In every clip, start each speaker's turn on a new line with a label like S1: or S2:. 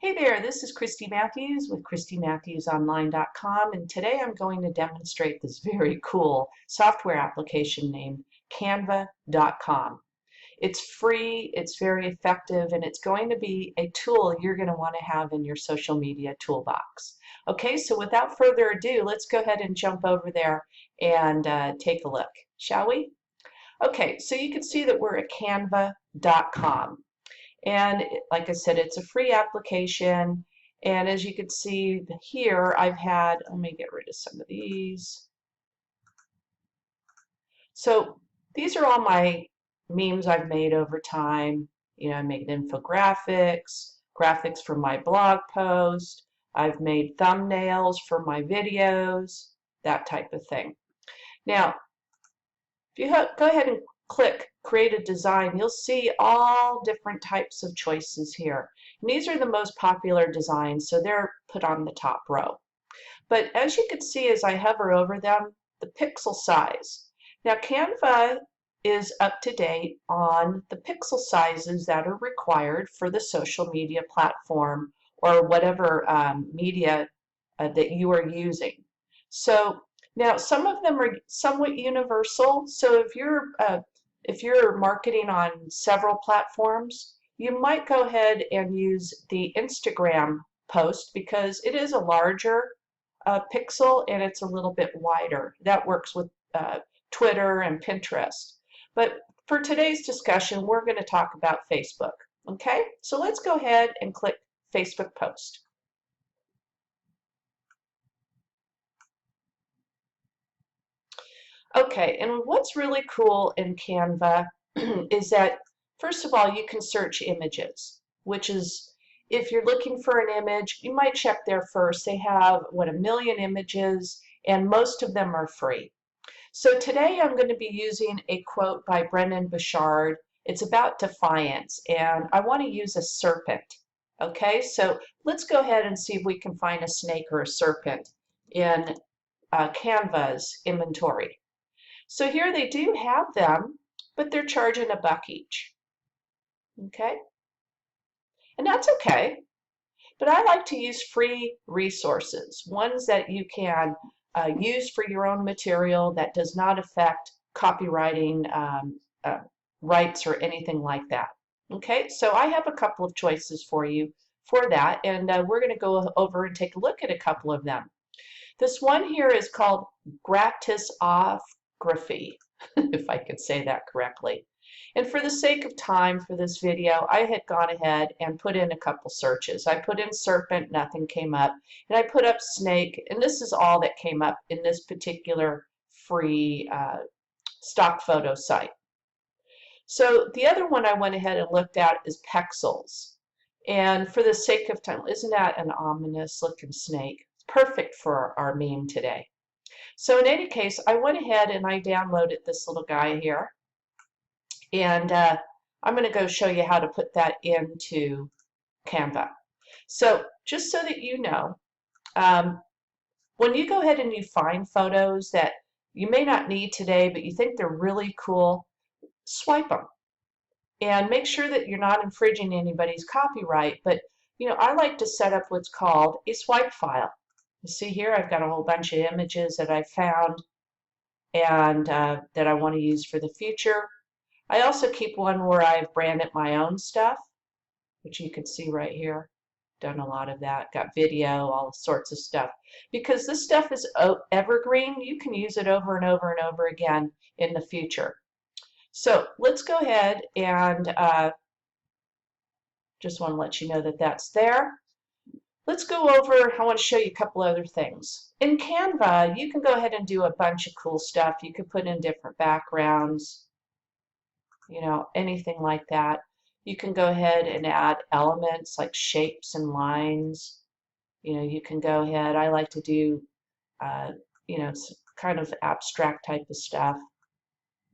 S1: Hey there, this is Christy Matthews with ChristyMatthewsOnline.com, and today I'm going to demonstrate this very cool software application named Canva.com. It's free, it's very effective, and it's going to be a tool you're going to want to have in your social media toolbox. Okay, so without further ado, let's go ahead and jump over there and take a look, shall we? Okay, so you can see that we're at Canva.com. And like I said, it's a free application. And as you can see here, let me get rid of some of these. So these are all my memes I've made over time. You know, I made infographics, graphics for my blog post. I've made thumbnails for my videos, that type of thing. Now, if you go ahead and click Create a Design, you'll see all different types of choices here. And these are the most popular designs, so they're put on the top row. But as you can see as I hover over them, the pixel size. Now Canva is up to date on the pixel sizes that are required for the social media platform or whatever media that you are using. So now some of them are somewhat universal. So if you're marketing on several platforms, you might go ahead and use the Instagram post because it is a larger pixel and it's a little bit wider. That works with Twitter and Pinterest. But for today's discussion, we're going to talk about Facebook. Okay, so let's go ahead and click Facebook post. Okay, and what's really cool in Canva is that, first of all, you can search images, which is, if you're looking for an image, you might check there first. They have, 1 million images, and most of them are free. So today I'm going to be using a quote by Brendon Burchard. It's about defiance, and I want to use a serpent. Okay, so let's go ahead and see if we can find a snake or a serpent in Canva's inventory. So here they do have them, but they're charging $1 each. Okay? And that's okay. But I like to use free resources, ones that you can use for your own material that does not affect copywriting rights or anything like that. Okay, so I have a couple of choices for you for that, and we're going to go over and take a look at a couple of them. This one here is called Gratisography, if I could say that correctly. And for the sake of time for this video, I had gone ahead and put in a couple searches. I put in serpent, nothing came up. And I put up snake, and this is all that came up in this particular free stock photo site. So the other one I went ahead and looked at is pexels. And for the sake of time, isn't that an ominous looking snake? It's perfect for our meme today. So in any case, I went ahead and I downloaded this little guy here. And I'm going to go show you how to put that into Canva. So just so that you know, when you go ahead and you find photos that you may not need today, but you think they're really cool, swipe them. And make sure that you're not infringing anybody's copyright. But, you know, I like to set up what's called a swipe file. You see here, I've got a whole bunch of images that I found and that I want to use for the future. I also keep one where I've branded my own stuff, which you can see right here. Done a lot of that, got video, all sorts of stuff. Because this stuff is evergreen, you can use it over and over and over again in the future. So let's go ahead and just want to let you know that that's there. Let's go over, I want to show you a couple other things. In Canva, you can go ahead and do a bunch of cool stuff. You can put in different backgrounds, you know, anything like that. You can go ahead and add elements like shapes and lines. You know, you can go ahead, I like to do, you know, kind of abstract type of stuff.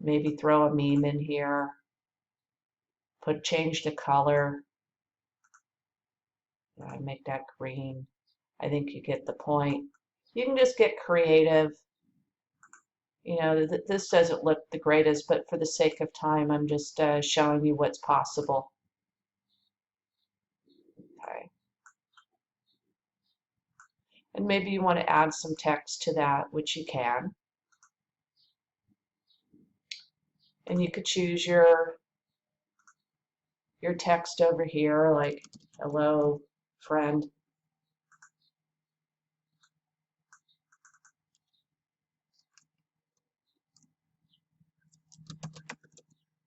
S1: Maybe throw a meme in here, change the color. I make that green. I think you get the point. You can just get creative. You know, this doesn't look the greatest, but for the sake of time, I'm just showing you what's possible. Okay. And maybe you want to add some text to that, which you can. And you could choose your text over here, like hello friend.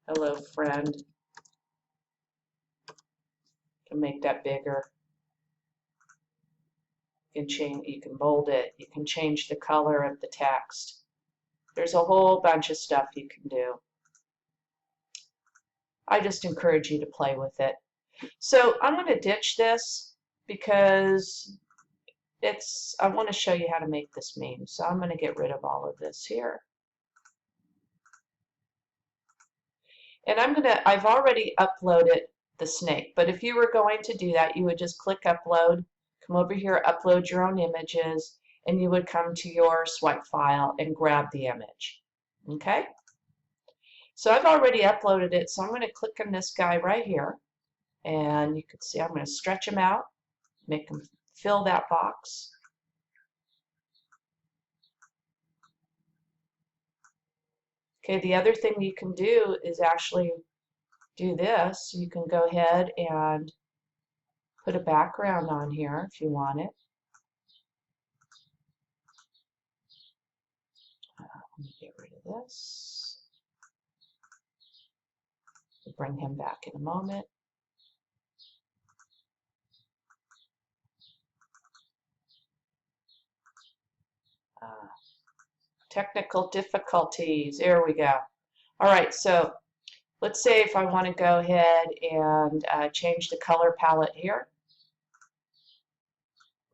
S1: Hello friend. You can make that bigger. You can bold it. You can change the color of the text. There's a whole bunch of stuff you can do. I just encourage you to play with it. So I'm going to ditch this because I want to show you how to make this meme. So I'm going to get rid of all of this here. And I've already uploaded the snake, but if you were going to do that, you would just click upload, come over here, upload your own images, and you would come to your swipe file and grab the image. Okay? So I've already uploaded it, so I'm going to click on this guy right here, and you can see I'm going to stretch him out, make him fill that box. Okay, the other thing you can do is actually do this. You can go ahead and put a background on here if you want it. Let me get rid of this. We'll bring him back in a moment. Technical difficulties. There we go. All right, so let's say if I want to go ahead and change the color palette here.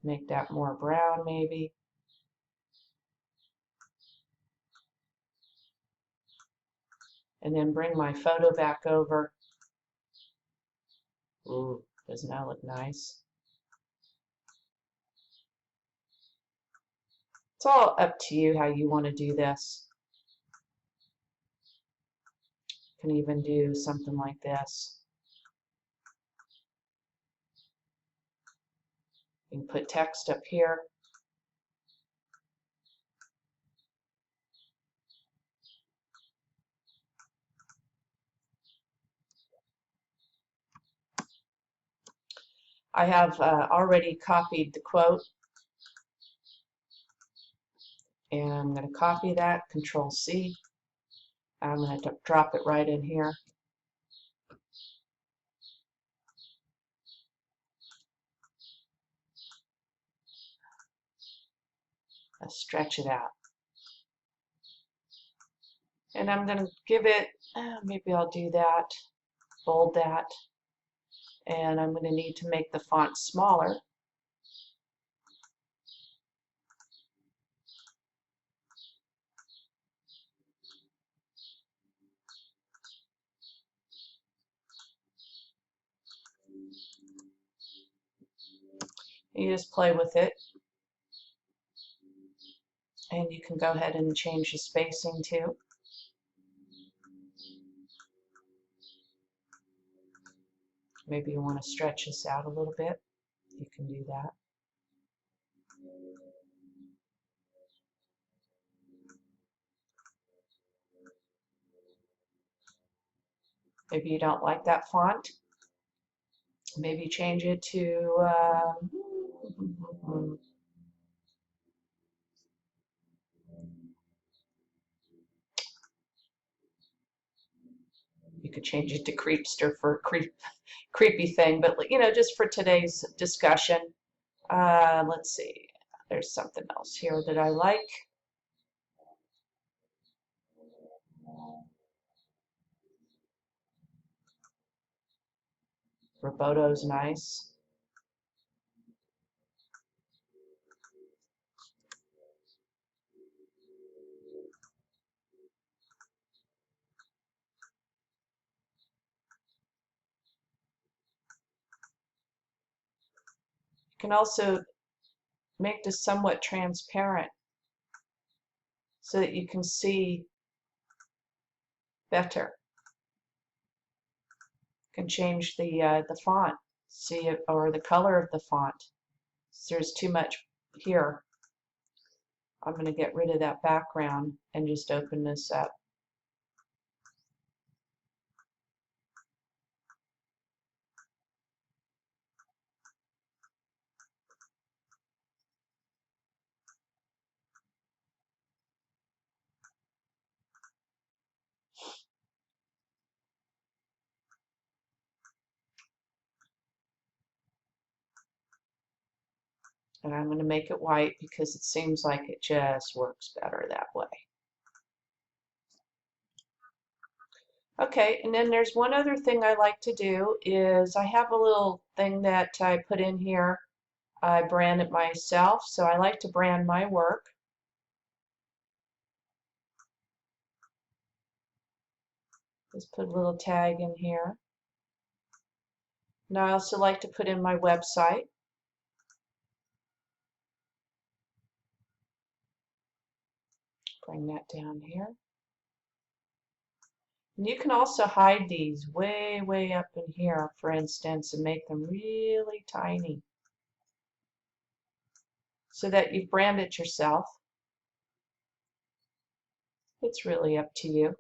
S1: Make that more brown maybe. And then bring my photo back over. Ooh, doesn't that look nice? It's all up to you how you want to do this. You can even do something like this. You can put text up here. I have already copied the quote, and I'm going to copy that, Control C. I'm going to drop it right in here. I'll stretch it out. And I'm going to give it, maybe I'll do that, bold that, and I'm going to need to make the font smaller. You just play with it. And you can go ahead and change the spacing too. Maybe you want to stretch this out a little bit. You can do that. Maybe you don't like that font. Maybe change it to you could change it to Creepster for a creepy thing, but you know, just for today's discussion. Let's see. There's something else here that I like. Roboto's nice. You can also make this somewhat transparent so that you can see better. You can change the font, see it, or the color of the font. So there's too much here, I'm going to get rid of that background and just open this up. And I'm going to make it white because it seems like it just works better that way. Okay, and then there's one other thing I like to do is I have a little thing that I put in here. I brand it myself, so I like to brand my work. Just put a little tag in here. And I also like to put in my website. Bring that down here. And you can also hide these way, way up in here, for instance, and make them really tiny so that you've branded yourself. It's really up to you.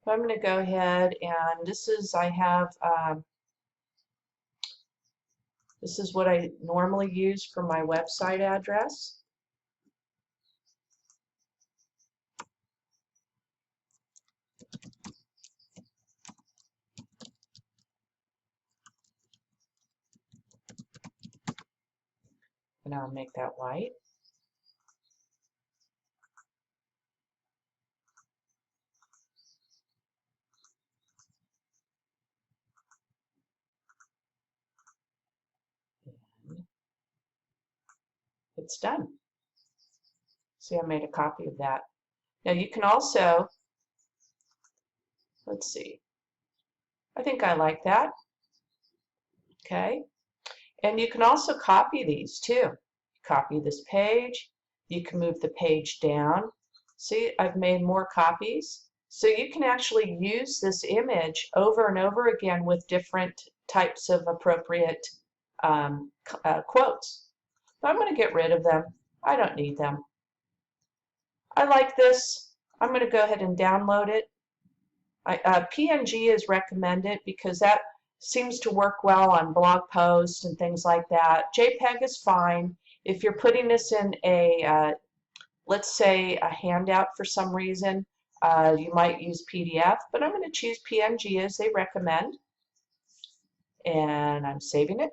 S1: But I'm going to go ahead and this is this is what I normally use for my website address. And I'll make that white. And it's done. See, I made a copy of that. Now you can also, let's see, I think I like that. Okay. And you can also copy these too. Copy this page. You can move the page down. See, I've made more copies. So you can actually use this image over and over again with different types of appropriate quotes. But I'm going to get rid of them. I don't need them. I like this. I'm going to go ahead and download it. PNG is recommended because that seems to work well on blog posts and things like that. JPEG is fine. If you're putting this in a, let's say, a handout for some reason, you might use PDF, but I'm going to choose PNG as they recommend. And I'm saving it.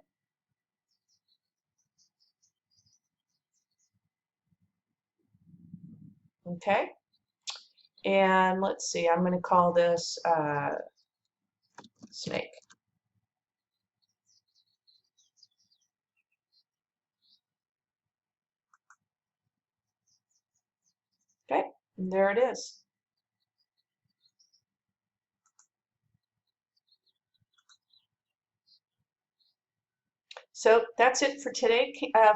S1: Okay. And let's see, I'm going to call this snake. Okay, and there it is. So that's it for today,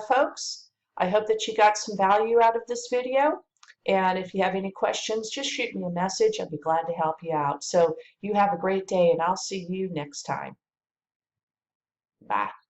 S1: folks. I hope that you got some value out of this video. And if you have any questions, just shoot me a message. I'll be glad to help you out. So you have a great day, and I'll see you next time. Bye.